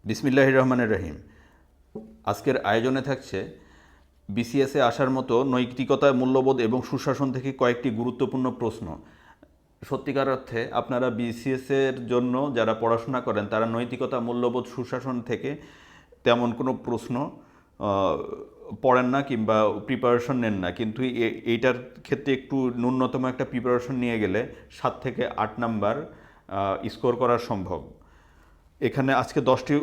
বিসমিল্লাহির রহমানির রহিম। আজকের আয়োজনে থাকছে বিসিএসে আসার মতো নৈতিকতা, মূল্যবোধ এবং সুশাসন থেকে কয়েকটি গুরুত্বপূর্ণ প্রশ্ন। সত্যিকার অর্থে আপনারা বিসিএসের জন্য যারা পড়াশোনা করেন তারা নৈতিকতা, মূল্যবোধ, সুশাসন থেকে তেমন কোনো প্রশ্ন পড়েন না কিংবা প্রিপারেশন নেন না, কিন্তু এইটার ক্ষেত্রে একটু ন্যূনতম একটা প্রিপারেশন নিয়ে গেলে 7 থেকে 8 নাম্বার স্কোর করা সম্ভব। এখানে আজকে 10টি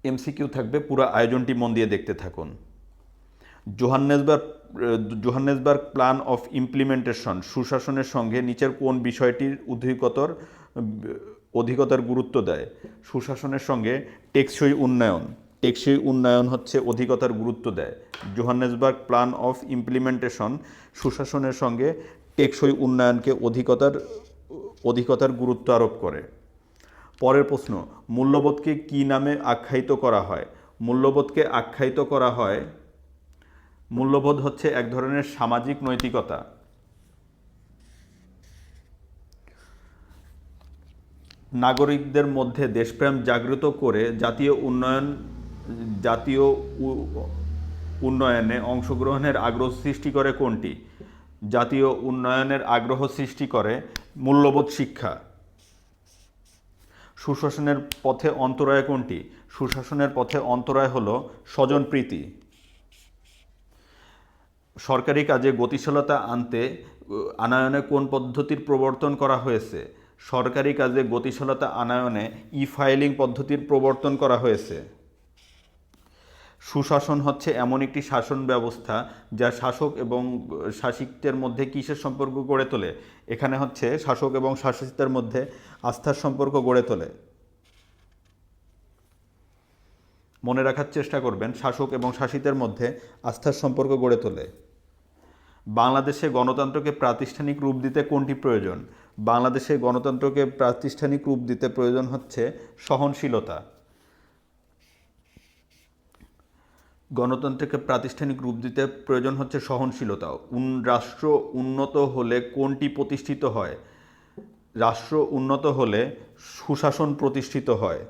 এমসিকিউ থাকবে, পুরো আয়োজনটি মন দিয়ে দেখতে থাকুন। জোহান্নেসবার্গ প্ল্যান অফ ইমপ্লিমেন্টেশন, সুশাসনের সঙ্গে নিচের কোন বিষয়টির অধিকতর গুরুত্ব দেয়? সুশাসনের সঙ্গে টেকসই উন্নয়ন হচ্ছে অধিকতর গুরুত্ব দেয়। জোহান্নেসবার্গ প্ল্যান অফ ইমপ্লিমেন্টেশন সুশাসনের সঙ্গে টেকসই উন্নয়নকে অধিকতর গুরুত্ব আরোপ করে। পরের প্রশ্ন, মূল্যবোধকে কী নামে আখ্যায়িত করা হয়? মূল্যবোধ হচ্ছে এক ধরনের সামাজিক নৈতিকতা। নাগরিকদের মধ্যে দেশপ্রেম জাগ্রত করে জাতীয় উন্নয়নে অংশগ্রহণের আগ্রহ সৃষ্টি করে কোনটি? জাতীয় উন্নয়নের আগ্রহ সৃষ্টি করে মূল্যবোধ শিক্ষা। সুশাসনের পথে অন্তরায় কোনটি? সুশাসনের পথে অন্তরায় হলো স্বজনপ্রীতি। সরকারি কাজে গতিশীলতা আনয়নে কোন পদ্ধতির প্রবর্তন করা হয়েছে? সরকারি কাজে গতিশীলতা আনয়নে ফাইলিং পদ্ধতির প্রবর্তন করা হয়েছে। সুশাসন হচ্ছে এমন একটি শাসন ব্যবস্থা যা শাসক এবং শাসিতের মধ্যে কিসের সম্পর্ক গড়ে তোলে? এখানে হচ্ছে শাসক এবং শাসিতের মধ্যে আস্থার সম্পর্ক গড়ে তোলে। মনে রাখার চেষ্টা করবেন, শাসক এবং শাসিতের মধ্যে আস্থার সম্পর্ক গড়ে তোলে। বাংলাদেশে গণতন্ত্রকে প্রাতিষ্ঠানিক রূপ দিতে কোনটি প্রয়োজন? বাংলাদেশে গণতন্ত্রকে প্রাতিষ্ঠানিক রূপ দিতে প্রয়োজন হচ্ছে সহনশীলতা। গণতন্ত্রকে প্রাতিষ্ঠানিক রূপ দিতে প্রয়োজন হচ্ছে সহনশীলতা। রাষ্ট্র উন্নত হলে কোনটি প্রতিষ্ঠিত হয়? রাষ্ট্র উন্নত হলে সুশাসন প্রতিষ্ঠিত হয়।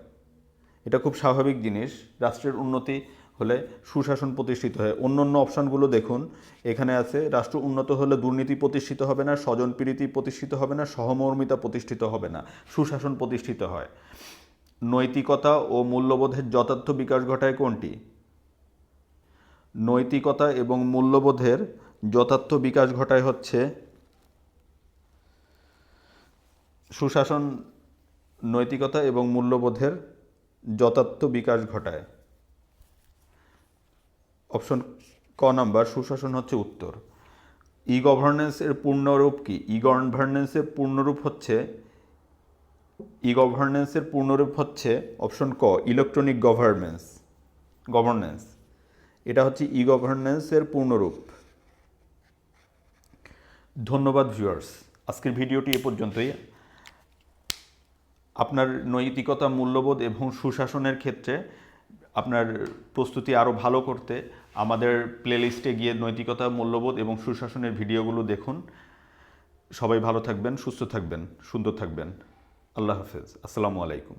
এটা খুব স্বাভাবিক জিনিস, রাষ্ট্রের উন্নতি হলে সুশাসন প্রতিষ্ঠিত হয়। অন্য অপশানগুলো দেখুন, এখানে আছে রাষ্ট্র উন্নত হলে দুর্নীতি প্রতিষ্ঠিত হবে না, স্বজনপ্রীতি প্রতিষ্ঠিত হবে না, সহমর্মিতা প্রতিষ্ঠিত হবে না, সুশাসন প্রতিষ্ঠিত হয়। নৈতিকতা ও মূল্যবোধের যথার্থ বিকাশ ঘটায় কোনটি? নৈতিকতা এবং মূল্যবোধের যথার্থ বিকাশ ঘটায় হচ্ছে সুশাসন। নৈতিকতা এবং মূল্যবোধের যথার্থ বিকাশ ঘটায়। অপশন ক নাম্বার, সুশাসন হচ্ছে উত্তর। ই গভর্নেন্সের পূর্ণরূপ কি? ই গভর্নেন্সের পূর্ণরূপ হচ্ছে অপশন ক, ইলেকট্রনিক গভর্নেন্স। এটা হচ্ছে ই গভর্নেন্সের পূর্ণরূপ। ধন্যবাদ ভিউয়ার্স, আজকের ভিডিওটি এ পর্যন্তই। আপনার নৈতিকতা, মূল্যবোধ এবং সুশাসনের ক্ষেত্রে আপনার প্রস্তুতি আরও ভালো করতে আমাদের প্লেলিস্টে গিয়ে নৈতিকতা, মূল্যবোধ এবং সুশাসনের ভিডিওগুলো দেখুন। সবাই ভালো থাকবেন, সুস্থ থাকবেন, সুন্দর থাকবেন। আল্লাহ হাফেজ। আসসালামু আলাইকুম।